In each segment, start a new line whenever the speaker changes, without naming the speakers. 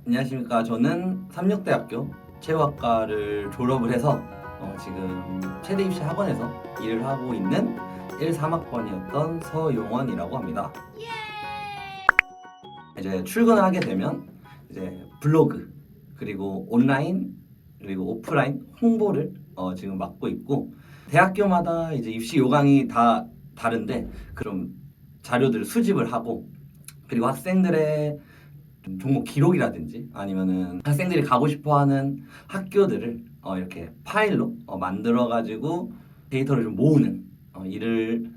안녕하십니까. 저는 삼육대학교 체육학과를 졸업을 해서 지금 최대 입시 학원에서 일을 하고 있는 13학번이었던 서용원이라고 합니다. 이제 출근을 하게 되면 이제 블로그 그리고 온라인 그리고 오프라인 홍보를 지금 맡고 있고, 대학교마다 이제 입시 요강이 다 다른데 그런 자료들을 수집을 하고, 그리고 학생들의 좀 종목 기록이라든지 아니면은 학생들이 가고 싶어하는 학교들을 이렇게 파일로 만들어 가지고 데이터를 좀 모으는 일을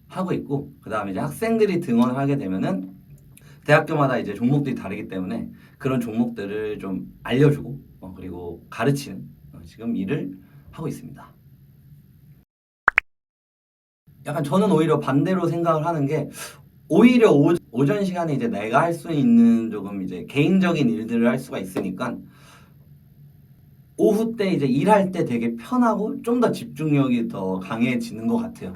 하고 있고, 그 다음에 이제 학생들이 등원을 하게 되면은 대학교마다 이제 종목들이 다르기 때문에 그런 종목들을 좀 알려주고 그리고 가르치는 지금 일을 하고 있습니다. 약간 저는 오히려 반대로 생각을 하는 게, 오히려 오전 시간에 이제 내가 할 수 있는 조금 이제 개인적인 일들을 할 수가 있으니까 오후 때 이제 일할 때 되게 편하고 좀 더 집중력이 더 강해지는 것 같아요.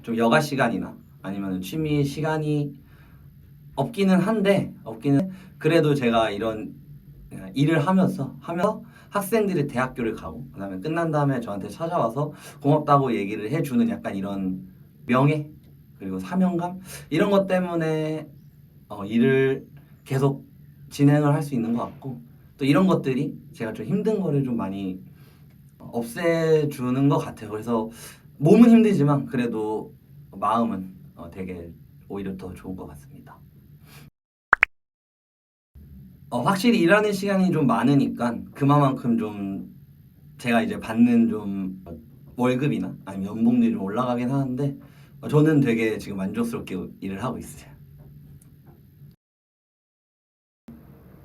좀 여가 시간이나 아니면 취미 시간이 없기는 그래도 제가 이런 일을 하면서 학생들이 대학교를 가고 그다음에 끝난 다음에 저한테 찾아와서 고맙다고 얘기를 해주는 약간 이런 명예 그리고 사명감, 이런 것 때문에 일을 계속 진행을 할 수 있는 것 같고, 또 이런 것들이 제가 좀 힘든 거를 좀 많이 없애주는 것 같아요. 그래서 몸은 힘들지만 그래도 마음은 되게 오히려 더 좋은 것 같습니다. 확실히 일하는 시간이 좀 많으니까 그만큼 좀 제가 이제 받는 좀 월급이나 아니면 연봉들이 좀 올라가긴 하는데, 저는 되게 지금 만족스럽게 일을 하고 있어요.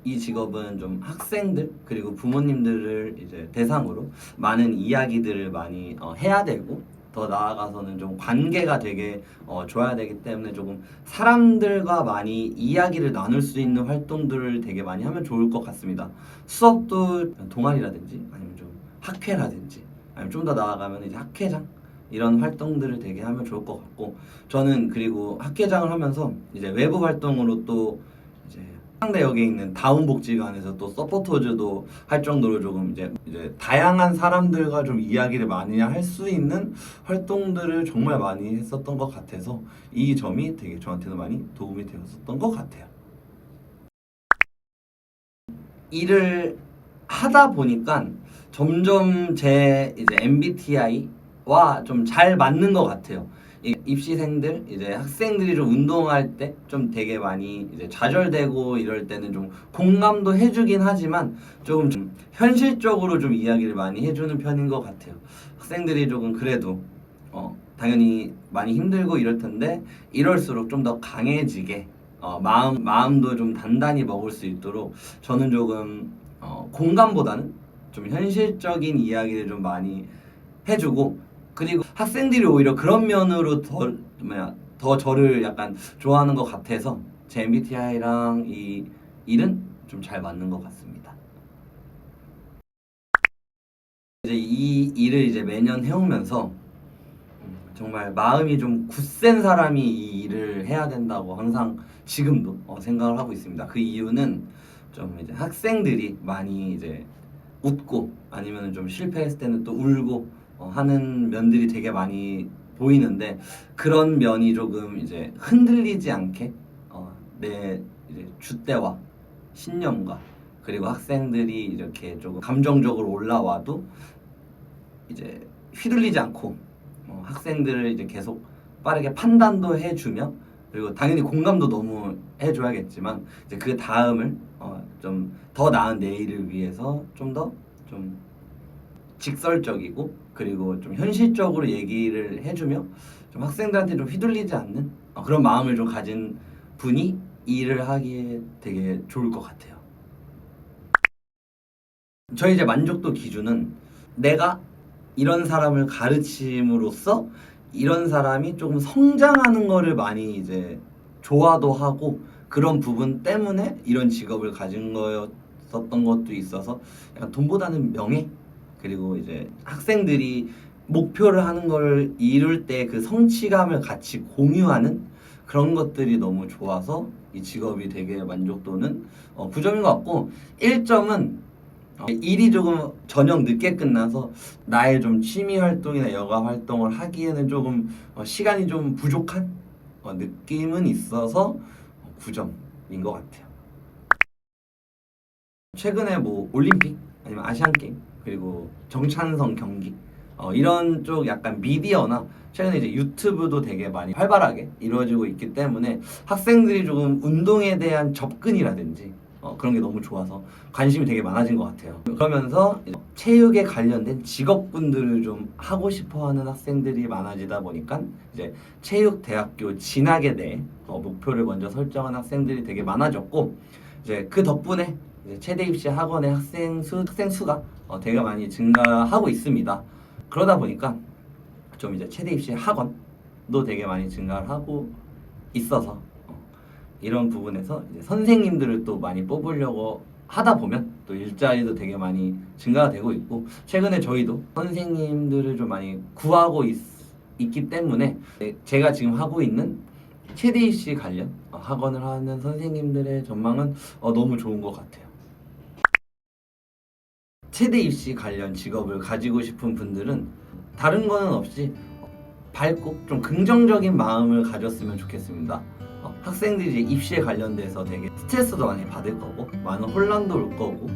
이 직업은 좀 학생들 그리고 부모님들을 이제 대상으로 많은 이야기들을 많이 해야 되고, 더 나아가서는 좀 관계가 되게 좋아야 되기 때문에 조금 사람들과 많이 이야기를 나눌 수 있는 활동들을 되게 많이 하면 좋을 것 같습니다. 수업도 동아리라든지 아니면 좀 학회라든지 아니면 좀 더 나아가면 이제 학회장, 이런 활동들을 되게 하면 좋을 것 같고, 저는 그리고 학회장을 하면서 이제 외부 활동으로 또 이제 상대역에 있는 다운복지관에서 또 서포터즈도 할 정도로 조금 이제 다양한 사람들과 좀 이야기를 많이 할 수 있는 활동들을 정말 많이 했었던 것 같아서 이 점이 되게 저한테는 많이 도움이 되었었던 것 같아요. 일을 하다 보니까 점점 제 이제 MBTI와 좀 잘 맞는 것 같아요. 입시생들 이제 학생들이 좀 운동할 때 좀 되게 많이 이제 좌절되고 이럴 때는 좀 공감도 해주긴 하지만 조금 좀 현실적으로 좀 이야기를 많이 해주는 편인 것 같아요. 학생들이 조금 그래도 당연히 많이 힘들고 이럴 텐데 이럴수록 좀 더 강해지게 마음도 좀 단단히 먹을 수 있도록 저는 조금 공감보다는 좀 현실적인 이야기를 좀 많이 해주고, 그리고 학생들이 오히려 그런 면으로 더 저를 약간 좋아하는 것 같아서 제 MBTI랑 이 일은 좀 잘 맞는 것 같습니다. 이제 이 일을 이제 매년 해오면서 정말 마음이 좀 굳센 사람이 이 일을 해야 된다고 항상 지금도 생각을 하고 있습니다. 그 이유는 좀 이제 학생들이 많이 이제 웃고 아니면 좀 실패했을 때는 또 울고 하는 면들이 되게 많이 보이는데, 그런 면이 조금 이제 흔들리지 않게 내 이제 줏대와 신념과 그리고 학생들이 이렇게 조금 감정적으로 올라와도 이제 휘둘리지 않고 학생들을 이제 계속 빠르게 판단도 해주며, 그리고 당연히 공감도 너무 해줘야겠지만 이제 그 다음을 좀 더 나은 내일을 위해서 좀 더 좀 직설적이고 그리고 좀 현실적으로 얘기를 해주며 좀 학생들한테 좀 휘둘리지 않는 그런 마음을 좀 가진 분이 이 일을 하기에 되게 좋을 것 같아요. 저희 이제 만족도 기준은 내가 이런 사람을 가르침으로써 이런 사람이 조금 성장하는 거를 많이 이제 좋아도 하고, 그런 부분 때문에 이런 직업을 가진 거였었던 것도 있어서 약간 돈보다는 명예, 그리고 이제 학생들이 목표를 하는 걸 이룰 때 그 성취감을 같이 공유하는 그런 것들이 너무 좋아서 이 직업이 되게 만족도는 9점인 것 같고 1점은 일이 조금 저녁 늦게 끝나서 나의 좀 취미 활동이나 여가 활동을 하기에는 조금 시간이 좀 부족한 느낌은 있어서 9점인 것 같아요. 최근에 뭐 올림픽 아니면 아시안 게임 그리고 정찬성 경기 이런 쪽 약간 미디어나 최근에 이제 유튜브도 되게 많이 활발하게 이루어지고 있기 때문에 학생들이 조금 운동에 대한 접근이라든지 그런 게 너무 좋아서 관심이 되게 많아진 것 같아요. 그러면서 체육에 관련된 직업군들을 좀 하고 싶어하는 학생들이 많아지다 보니까 이제 체육대학교 진학에 대해 목표를 먼저 설정한 학생들이 되게 많아졌고 이제 그 덕분에 이제 체대 입시 학원의 학생 수가 되게 많이 증가하고 있습니다. 그러다 보니까 좀 이제 체대 입시 학원도 되게 많이 증가를 하고 있어서 이런 부분에서 이제 선생님들을 또 많이 뽑으려고 하다 보면 또 일자리도 되게 많이 증가가 되고 있고 최근에 저희도 선생님들을 좀 많이 구하고 있기 때문에 제가 지금 하고 있는 체대 입시 관련 학원을 하는 선생님들의 전망은 너무 좋은 것 같아요. 체대 입시 관련 직업을 가지고 싶은 분들은 다른 거는 없이 밝고 좀 긍정적인 마음을 가졌으면 좋겠습니다. 학생들이 이제 입시에 관련돼서 되게 스트레스도 많이 받을 거고 많은 혼란도 올 거고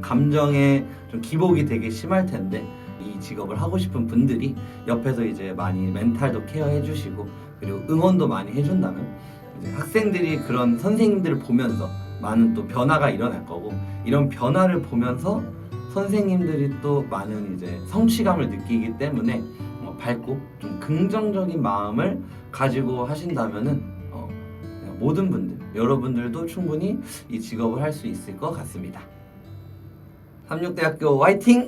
감정에 좀 기복이 되게 심할 텐데 이 직업을 하고 싶은 분들이 옆에서 이제 많이 멘탈도 케어해 주시고 그리고 응원도 많이 해준다면 이제 학생들이 그런 선생님들을 보면서 많은 또 변화가 일어날 거고 이런 변화를 보면서 선생님들이 또 많은 이제 성취감을 느끼기 때문에 밝고 좀 긍정적인 마음을 가지고 하신다면은 모든 분들, 여러분들도 충분히 이 직업을 할 수 있을 것 같습니다. 삼육대학교 화이팅!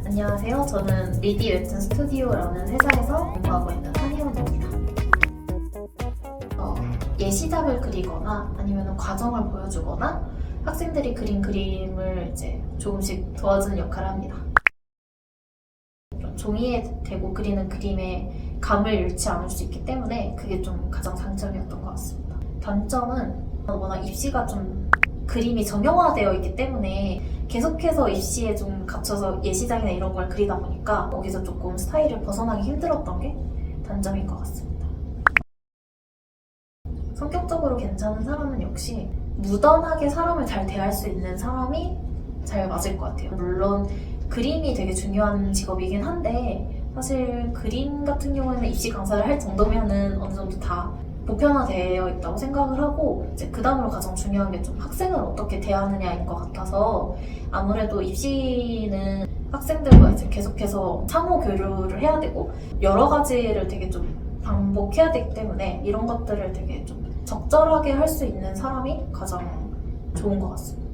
안녕하세요. 저는 리디 웹툰 스튜디오라는 회사에서 공부하고 있는 한혜원입니다. 예시작을 그리거나 아니면 과정을 보여주거나 학생들이 그린 그림을 이제 조금씩 도와주는 역할을 합니다. 종이에 대고 그리는 그림에 감을 잃지 않을 수 있기 때문에 그게 좀 가장 장점이었던 것 같습니다. 단점은 워낙 입시가 좀 그림이 정형화되어 있기 때문에 계속해서 입시에 좀 갇혀서 예시작이나 이런 걸 그리다 보니까 거기서 조금 스타일을 벗어나기 힘들었던 게 단점인 것 같습니다. 성격적으로 괜찮은 사람은 역시 무던하게 사람을 잘 대할 수 있는 사람이 잘 맞을 것 같아요. 물론 그림이 되게 중요한 직업이긴 한데 사실 그림 같은 경우에는 입시 강사를 할 정도면은 어느 정도 다 보편화되어 있다고 생각을 하고 이제 그 다음으로 가장 중요한 게 좀 학생을 어떻게 대하느냐인 것 같아서 아무래도 입시는 학생들과 이제 계속해서 상호 교류를 해야 되고 여러 가지를 되게 좀 반복해야 되기 때문에 이런 것들을 되게 좀 적절하게 할 수 있는 사람이 가장 좋은 것 같습니다.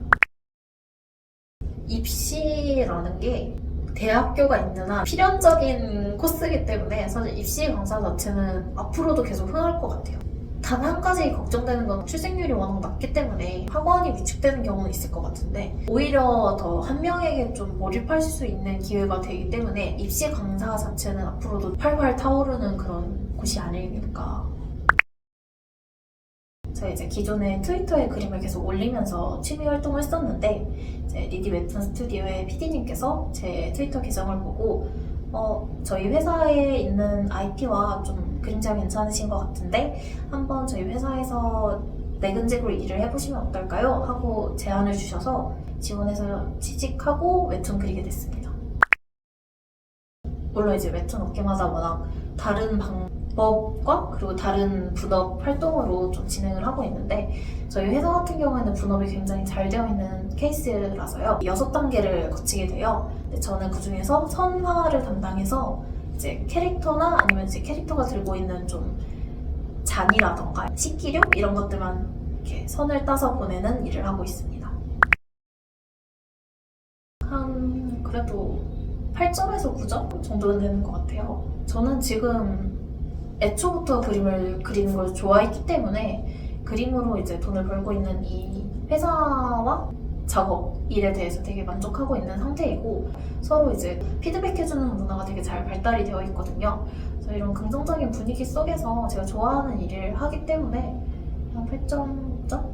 입시라는 게 대학교가 있는 한 필연적인 코스이기 때문에 사실 입시 강사 자체는 앞으로도 계속 흥할 것 같아요. 단 한 가지 걱정되는 건 출생률이 워낙 낮기 때문에 학원이 위축되는 경우는 있을 것 같은데 오히려 더 한 명에게 좀 몰입할 수 있는 기회가 되기 때문에 입시 강사 자체는 앞으로도 활활 타오르는 그런 곳이 아닐까. 제가 이제 기존에 트위터에 그림을 계속 올리면서 취미 활동을 했었는데 이제 리디 웹툰 스튜디오의 PD님께서 제 트위터 계정을 보고 저희 회사에 있는 IP와 좀 그림자 괜찮으신 것 같은데 한번 저희 회사에서 내근직으로 일을 해보시면 어떨까요? 하고 제안을 주셔서 지원해서 취직하고 웹툰 그리게 됐습니다. 물론 이제 웹툰 업계마다 워낙 다른 방법과 그리고 다른 분업 활동으로 좀 진행을 하고 있는데 저희 회사 같은 경우에는 분업이 굉장히 잘 되어 있는 케이스라서요. 6단계를 거치게 돼요. 근데 저는 그 중에서 선화를 담당해서 이제 캐릭터나 아니면 이제 캐릭터가 들고 있는 좀 잔이라던가 식기류 이런 것들만 이렇게 선을 따서 보내는 일을 하고 있습니다. 한 그래도 8점에서 9점 정도는 되는 것 같아요. 저는 지금 애초부터 그림을 그리는 걸 좋아했기 때문에 그림으로 이제 돈을 벌고 있는 이 회사와 작업 일에 대해서 되게 만족하고 있는 상태이고 서로 이제 피드백해주는 문화가 되게 잘 발달이 되어 있거든요. 그래서 이런 긍정적인 분위기 속에서 제가 좋아하는 일을 하기 때문에 한 8.5점?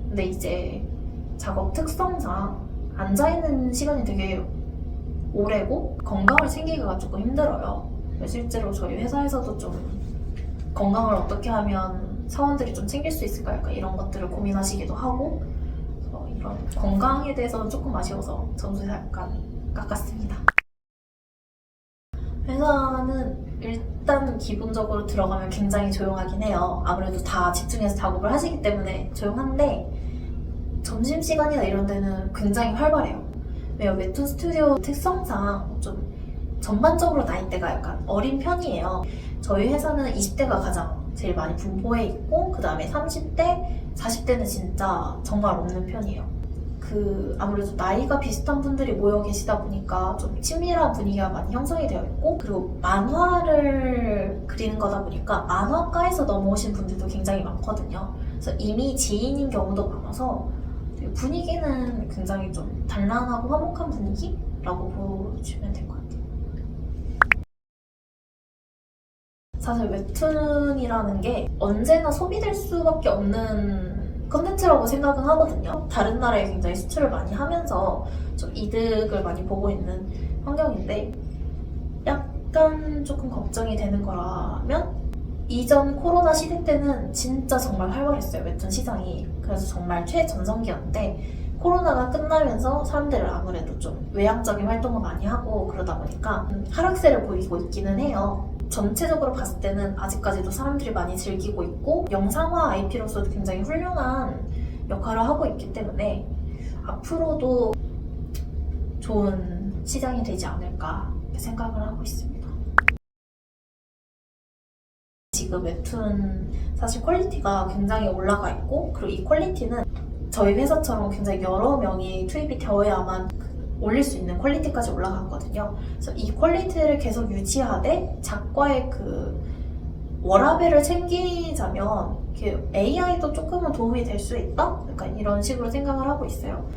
근데 이제 작업 특성상 앉아있는 시간이 되게 오래고 건강을 챙기기가 조금 힘들어요. 실제로 저희 회사에서도 좀 건강을 어떻게 하면 사원들이 좀 챙길 수 있을까 약간 이런 것들을 고민하시기도 하고 이런 건강에 대해서는 조금 아쉬워서 점수를 약간 깎았습니다. 회사는 일단 기본적으로 들어가면 굉장히 조용하긴 해요. 아무래도 다 집중해서 작업을 하시기 때문에 조용한데 점심시간이나 이런 데는 굉장히 활발해요. 왜냐면 웹툰 스튜디오 특성상 좀 전반적으로 나이대가 약간 어린 편이에요. 저희 회사는 20대가 가장 제일 많이 분포해 있고 그 다음에 30대, 40대는 진짜 정말 없는 편이에요. 아무래도 나이가 비슷한 분들이 모여 계시다 보니까 좀 친밀한 분위기가 많이 형성이 되어 있고 그리고 만화를 그리는 거다 보니까 만화과에서 넘어오신 분들도 굉장히 많거든요. 그래서 이미 지인인 경우도 많아서 분위기는 굉장히 좀 단란하고 화목한 분위기라고 보시면 될 것 같아요. 사실 웹툰이라는 게 언제나 소비될 수밖에 없는 컨텐츠라고 생각은 하거든요. 다른 나라에 굉장히 수출을 많이 하면서 좀 이득을 많이 보고 있는 환경인데 약간 조금 걱정이 되는 거라면 이전 코로나 시대 때는 진짜 정말 활발했어요. 웹툰 시장이. 그래서 정말 최전성기였는데 코로나가 끝나면서 사람들은 아무래도 좀 외향적인 활동을 많이 하고 그러다 보니까 하락세를 보이고 있기는 해요. 전체적으로 봤을 때는 아직까지도 사람들이 많이 즐기고 있고 영상화 IP로서도 굉장히 훌륭한 역할을 하고 있기 때문에 앞으로도 좋은 시장이 되지 않을까 생각을 하고 있습니다. 지금 웹툰 사실 퀄리티가 굉장히 올라가 있고 그리고 이 퀄리티는 저희 회사처럼 굉장히 여러 명이 투입이 되어야만 올릴 수 있는 퀄리티까지 올라갔거든요. 그래서 이 퀄리티를 계속 유지하되 작가의 워라밸을 챙기자면 AI도 조금은 도움이 될 수 있다? 약간 이런 식으로 생각을 하고 있어요.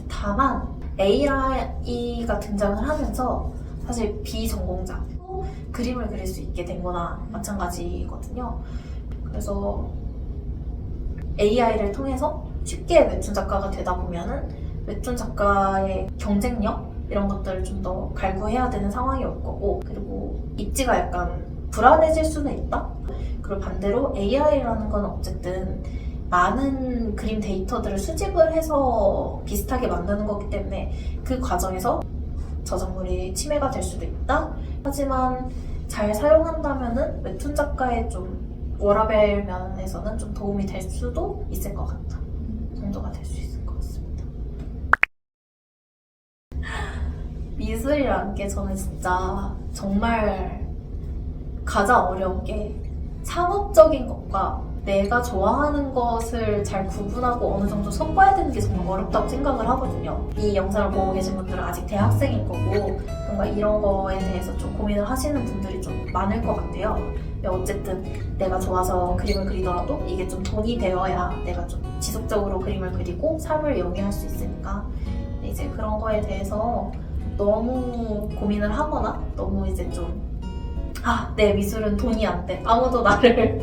다만 AI가 등장을 하면서 사실 비전공자도 그림을 그릴 수 있게 된 거나 마찬가지거든요. 그래서 AI를 통해서 쉽게 웹툰 작가가 되다 보면은 웹툰 작가의 경쟁력 이런 것들을 좀 더 갈구해야 되는 상황이 올 거고 그리고 입지가 약간 불안해질 수는 있다? 그리고 반대로 AI라는 건 어쨌든 많은 그림 데이터들을 수집을 해서 비슷하게 만드는 거기 때문에 그 과정에서 저작물이 침해가 될 수도 있다? 하지만 잘 사용한다면은 웹툰 작가의 좀 워라밸 면에서는 좀 도움이 될 수도 있을 것 같다 정도가 될 수 있을 것 같습니다. 미술이라는 게 저는 진짜 정말 가장 어려운 게 상업적인 것과 내가 좋아하는 것을 잘 구분하고 어느 정도 섞어야 되는 게 정말 어렵다고 생각을 하거든요. 이 영상을 보고 계신 분들은 아직 대학생일 거고 뭔가 이런 거에 대해서 좀 고민을 하시는 분들이 좀 많을 것 같아요. 어쨌든 내가 좋아서 그림을 그리더라도 이게 좀 돈이 되어야 내가 좀 지속적으로 그림을 그리고 삶을 영위할 수 있으니까 이제 그런 거에 대해서 너무 고민을 하거나 너무 이제 좀 내 미술은 돈이 안 돼. 아무도 나를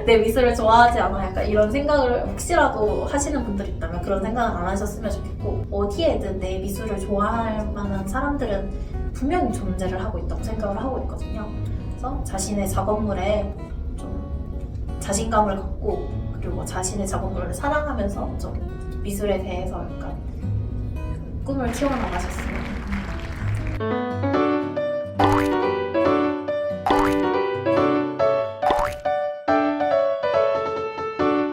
내 미술을 좋아하지 않아. 약간 이런 생각을 혹시라도 하시는 분들 있다면 그런 생각은 안 하셨으면 좋겠고 어디에든 내 미술을 좋아할 만한 사람들은 분명히 존재를 하고 있다고 생각을 하고 있거든요. 그래서 자신의 작업물에 좀 자신감을 갖고 그리고 자신의 작업물을 사랑하면서 좀 미술에 대해서 약간 꿈을 키워나가셨으면